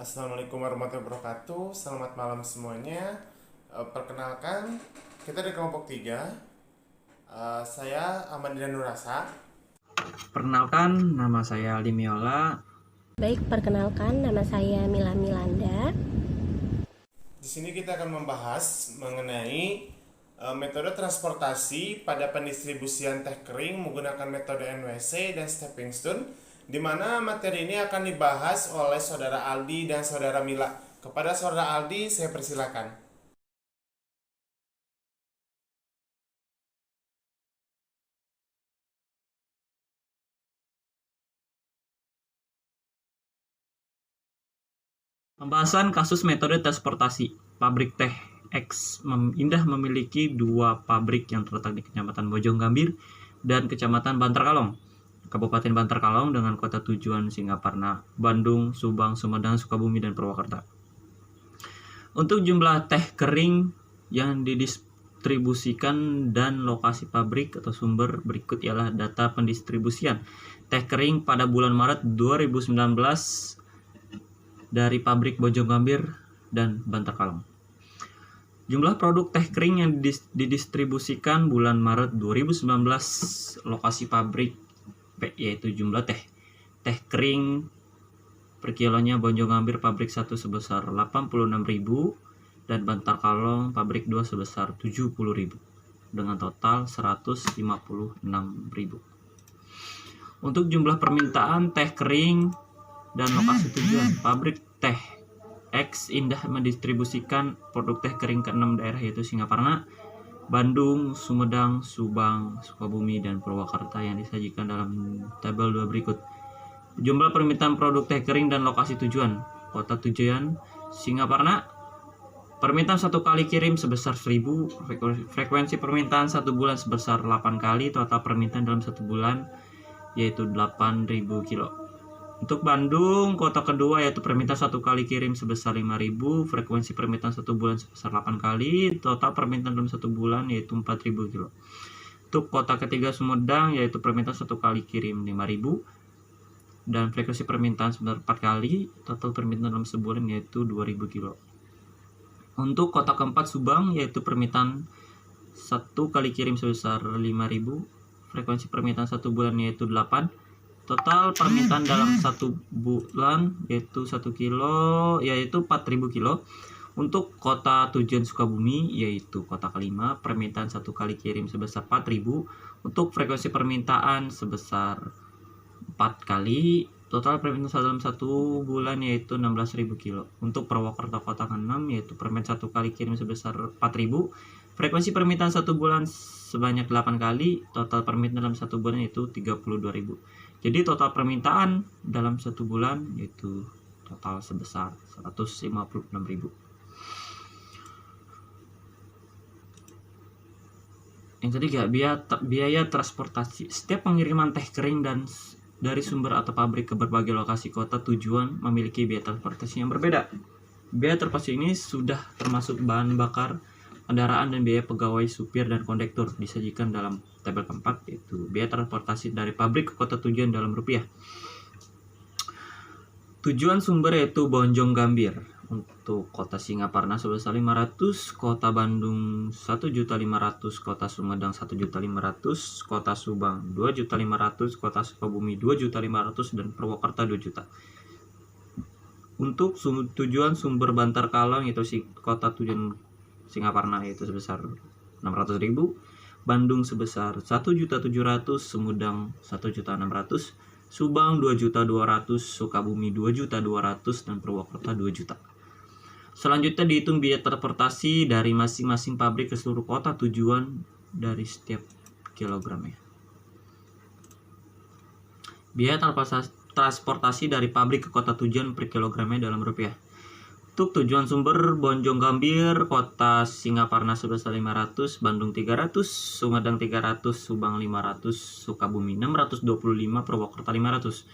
Assalamualaikum warahmatullahi wabarakatuh. Selamat malam semuanya. Perkenalkan, kita di kelompok 3. Saya Amandina Nurasa. Perkenalkan, nama saya Limiola. Baik, perkenalkan nama saya Mila Milanda. Di sini kita akan membahas mengenai metode transportasi pada pendistribusian teh kering menggunakan metode NWC dan stepping stone, di mana materi ini akan dibahas oleh saudara Aldi dan saudara Mila. Kepada saudara Aldi, saya persilakan. Pembahasan kasus metode transportasi. Pabrik teh X Indah memiliki dua pabrik yang terletak di Kecamatan Bojonggambir dan Kecamatan Bantarkalong, Kabupaten Bantarkalong dengan kota tujuan Singaparna, Bandung, Subang, Sumedang, Sukabumi, dan Purwakarta. Untuk jumlah teh kering yang didistribusikan dan lokasi pabrik atau sumber berikut ialah data pendistribusian teh kering pada bulan Maret 2019 dari pabrik Bojonggambir dan Bantarkalong. Jumlah produk teh kering yang didistribusikan bulan Maret 2019 lokasi pabrik yaitu jumlah teh kering per kilonya Bojonggambir pabrik 1 sebesar 86.000 dan Bantarkalong pabrik 2 sebesar 70.000 dengan total 156.000. Untuk jumlah permintaan teh kering dan lokasi tujuan, pabrik teh X Indah mendistribusikan produk teh kering ke 6 daerah yaitu Singaparna, Bandung, Sumedang, Subang, Sukabumi, dan Purwakarta yang disajikan dalam tabel 2 berikut. Jumlah permintaan produk teh kering dan lokasi tujuan. Kota tujuan Singaparna, permintaan 1 kali kirim sebesar 1000, frekuensi permintaan 1 bulan sebesar 8 kali, total permintaan dalam 1 bulan yaitu 8.000 kilo. Untuk Bandung, kota kedua yaitu permintaan 1 kali kirim sebesar 5.000, frekuensi permintaan 1 bulan sebesar 8 kali, total permintaan dalam 1 bulan yaitu 4.000 kilo. Untuk kota ketiga Sumedang yaitu permintaan 1 kali kirim 5.000 dan frekuensi permintaan sebesar 4 kali, total permintaan dalam sebulan yaitu 2.000 kilo. Untuk kota keempat Subang yaitu permintaan 1 kali kirim sebesar 5.000, frekuensi permintaan 1 bulan yaitu 8. Total permintaan dalam 1 bulan yaitu 1 kilo yaitu 4.000 kilo. Untuk kota tujuan Sukabumi yaitu kota kelima, permintaan 1 kali kirim sebesar 4.000. Untuk frekuensi permintaan sebesar 4 kali, total permintaan dalam 1 bulan yaitu 16.000 kilo. Untuk Purwakarta kota ke-6 yaitu permintaan 1 kali kirim sebesar 4.000. Frekuensi permintaan 1 bulan sebanyak 8 kali, total permintaan dalam 1 bulan yaitu 32.000. Jadi total permintaan dalam 1 bulan yaitu total sebesar 156.000. Yang ketiga, biaya transportasi. Setiap pengiriman teh kering dan dari sumber atau pabrik ke berbagai lokasi kota tujuan memiliki biaya transportasi yang berbeda. Biaya transportasi ini sudah termasuk bahan bakar kendaraan dan biaya pegawai, supir, dan kondektur disajikan dalam tabel keempat yaitu biaya transportasi dari pabrik ke kota tujuan dalam rupiah. Tujuan sumber yaitu Bojonggambir untuk kota Singaparna sebesar 500, kota Bandung 1.500.000, kota Sumedang 1.500.000, kota Subang 2.500.000, kota Sukabumi 2.500.000, dan Purwakarta 2 juta. Untuk tujuan sumber Bantarkalong yaitu kota tujuan Singaparna yaitu sebesar 600.000, Bandung sebesar 1.700.000, Sumedang 1.600.000, Subang 2.200.000, Sukabumi 2.200.000, dan Purwakarta 2 juta. Selanjutnya dihitung biaya transportasi dari masing-masing pabrik ke seluruh kota tujuan dari setiap kilogramnya. Biaya transportasi dari pabrik ke kota tujuan per kilogramnya dalam rupiah. Untuk tujuan sumber Bojonggambir, kota Singaparna sebesar 500, Bandung 300, Sumedang 300, Subang 500, Sukabumi 625, Purwakarta 500.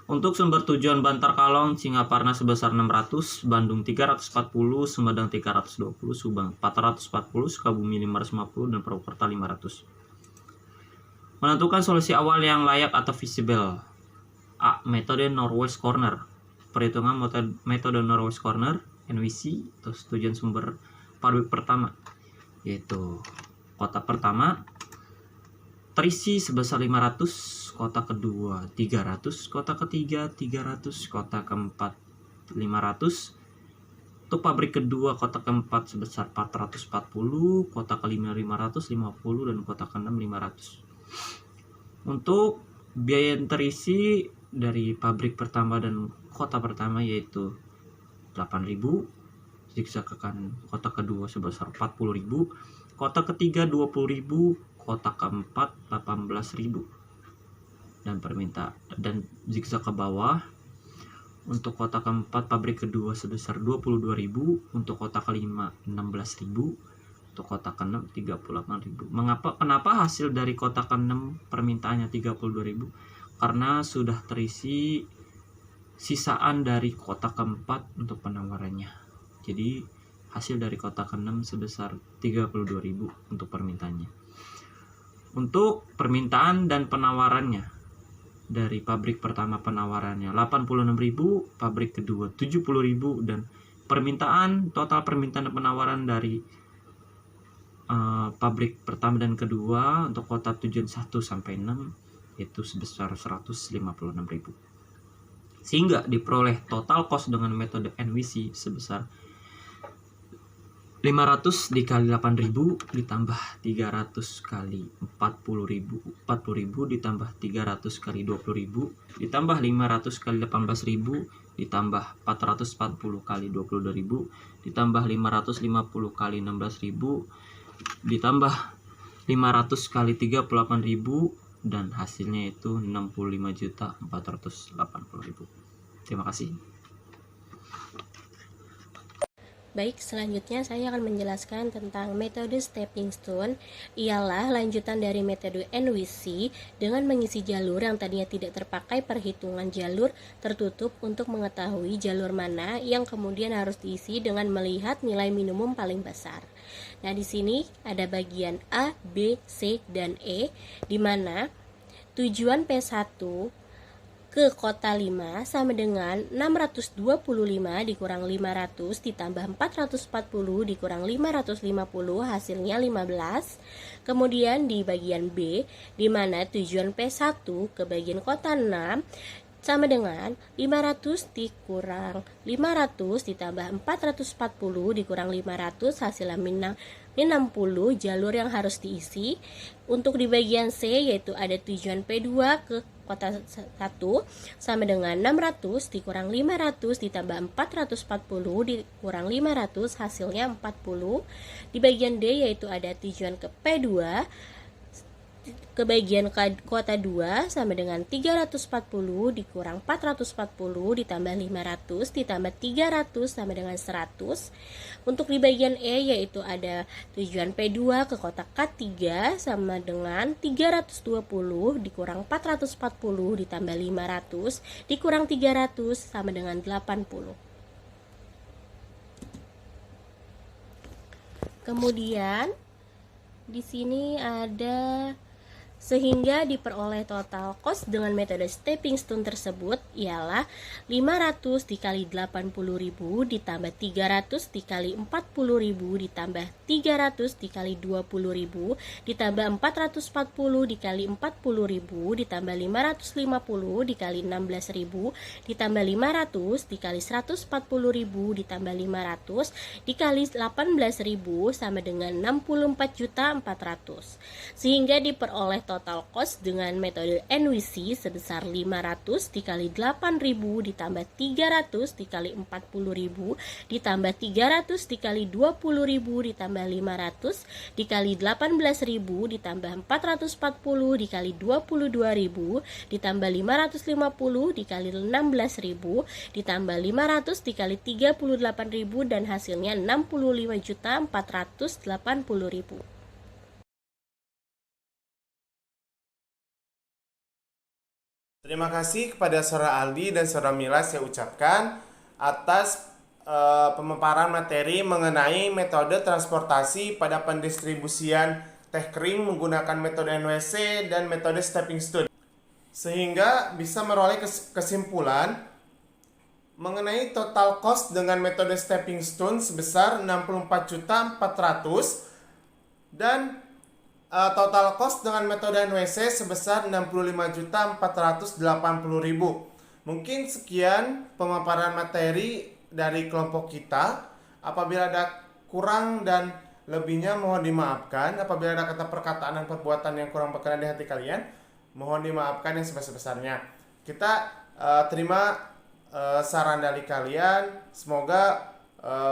Untuk sumber tujuan Bantarkalong, Singaparna sebesar 600, Bandung 340, Sumedang 320, Subang 440, Sukabumi 550, dan Purwakarta 500. Menentukan solusi awal yang layak atau feasible. A. Metode Northwest Corner. perhitungan metode Norwich Corner NWC. Terus tujuan sumber pabrik pertama, yaitu kotak pertama terisi sebesar 500, kotak kedua 300, kotak ketiga 300, kotak keempat 500. Untuk pabrik kedua kotak keempat sebesar 440, kotak kelima 550, dan kotak keenam 500. Untuk biaya yang terisi dari pabrik pertama dan kotak pertama yaitu 8.000, zigzagkan kotak kedua sebesar 40.000, kotak ketiga 20.000, kotak keempat 18.000, dan zigzag ke bawah. Untuk kotak keempat pabrik kedua sebesar 22.000, untuk kotak kelima 16.000, untuk kotak keenam 38.000. Kenapa hasil dari kotak keenam permintaannya 32.000? Karena sudah terisi sisaan dari kotak keempat untuk penawarannya. Jadi hasil dari kotak keenam sebesar 32.000 untuk permintaannya. Untuk permintaan dan penawarannya, dari pabrik pertama penawarannya 86.000, pabrik kedua 70.000, dan total permintaan dan penawaran dari pabrik pertama dan kedua untuk kota tujuan 1 sampai 6 itu sebesar 156.000. Sehingga diperoleh total cost dengan metode NWC sebesar 500 dikali 8.000 ditambah 300 kali 40.000 ditambah 300 kali 20.000 ditambah 500 kali 18.000 ditambah 440 kali 22.000 ditambah 550 kali 16.000 ditambah 500 kali 38.000, dan hasilnya itu 65.480.000. Terima kasih. Baik, selanjutnya saya akan menjelaskan tentang metode stepping stone. Ialah lanjutan dari metode NWC dengan mengisi jalur yang tadinya tidak terpakai perhitungan jalur tertutup untuk mengetahui jalur mana yang kemudian harus diisi dengan melihat nilai minimum paling besar. Nah, di sini ada bagian A, B, C, dan E, di mana tujuan P1 ke kota 5 sama dengan 625 dikurang 500 ditambah 440 dikurang 550, hasilnya 15. Kemudian di bagian B, di mana tujuan P1 ke bagian kota 6 sama dengan 500 dikurang 500 ditambah 440 dikurang 500, hasilnya 60 jalur yang harus diisi. Untuk di bagian C, yaitu ada tujuan P2 ke kota 1 sama dengan 600 dikurang 500 ditambah 440 dikurang 500, hasilnya 40. Di bagian D, yaitu ada tujuan ke P2 ke bagian kota 2 sama dengan 340 dikurang 440 ditambah 500 ditambah 300 sama dengan 100. Untuk di bagian E, yaitu ada tujuan P2 ke kota K3 sama dengan 320 dikurang 440 ditambah 500 dikurang 300 sama dengan 80. Kemudian di sini ada sehingga diperoleh total cost dengan metode stepping stone tersebut ialah 500 dikali 80.000 ditambah 300 dikali 40.000 ditambah 300 dikali 20.000 ditambah 440 dikali 40.000 ditambah 550 dikali 16.000 ditambah 500 dikali 140.000 ditambah 500 dikali 18.000 sama dengan 64.400, sehingga diperoleh total cost dengan metode NWC sebesar 500 dikali 8.000 ditambah 300 dikali 40.000 ditambah 300 dikali 20.000 ditambah 500 dikali 18.000 ditambah 440 dikali 22.000 ditambah 550 dikali 16.000 ditambah 500 dikali 38.000, dan hasilnya 65.480.000. Terima kasih kepada Saudara Aldi dan Saudara Mila saya ucapkan atas pemaparan materi mengenai metode transportasi pada pendistribusian teh kering menggunakan metode NWC dan metode stepping stone, sehingga bisa meroleh kesimpulan mengenai total cost dengan metode stepping stone sebesar 64.400.000 dan total cost dengan metode NWC sebesar 65.480.000. Mungkin sekian pemaparan materi dari kelompok kita. Apabila ada kurang dan lebihnya mohon dimaafkan. Apabila ada kata perkataan dan perbuatan yang kurang berkenan di hati kalian, mohon dimaafkan yang sebesar-besarnya. Kita terima saran dari kalian. Semoga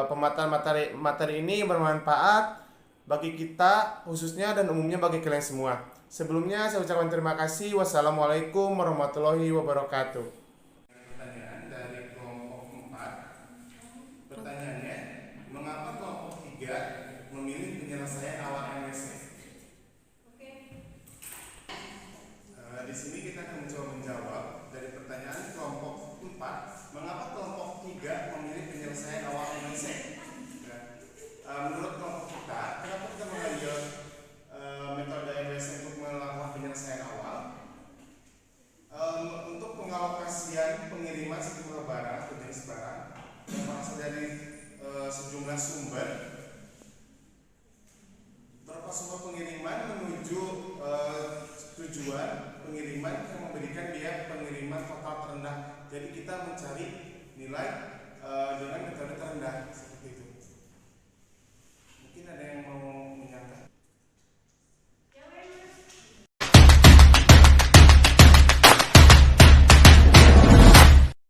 pemaparan materi ini bermanfaat bagi kita khususnya dan umumnya bagi kalian semua. Sebelumnya saya ucapkan terima kasih. Wassalamualaikum warahmatullahi wabarakatuh. Pertanyaan dari kelompok 4. Pertanyaannya, mengapa kelompok 3 memilih penyelesaian awal NWC? Di sini kita akan mencoba menjawab dari pertanyaan kelompok 4. Mengapa kelompok 3 memilih penyelesaian awal NWC? Menurut kelompok kita, kenapa kita mengambil metode NWC untuk melakukan penyelesaian awal? Untuk pengalokasian pengiriman sejumlah barang atau jenis barang yang berasal dari sejumlah sumber, berupa sumber pengiriman menuju tujuan pengiriman yang memberikan biaya pengiriman total terendah. Jadi kita mencari nilai dengan metode terendah seperti itu.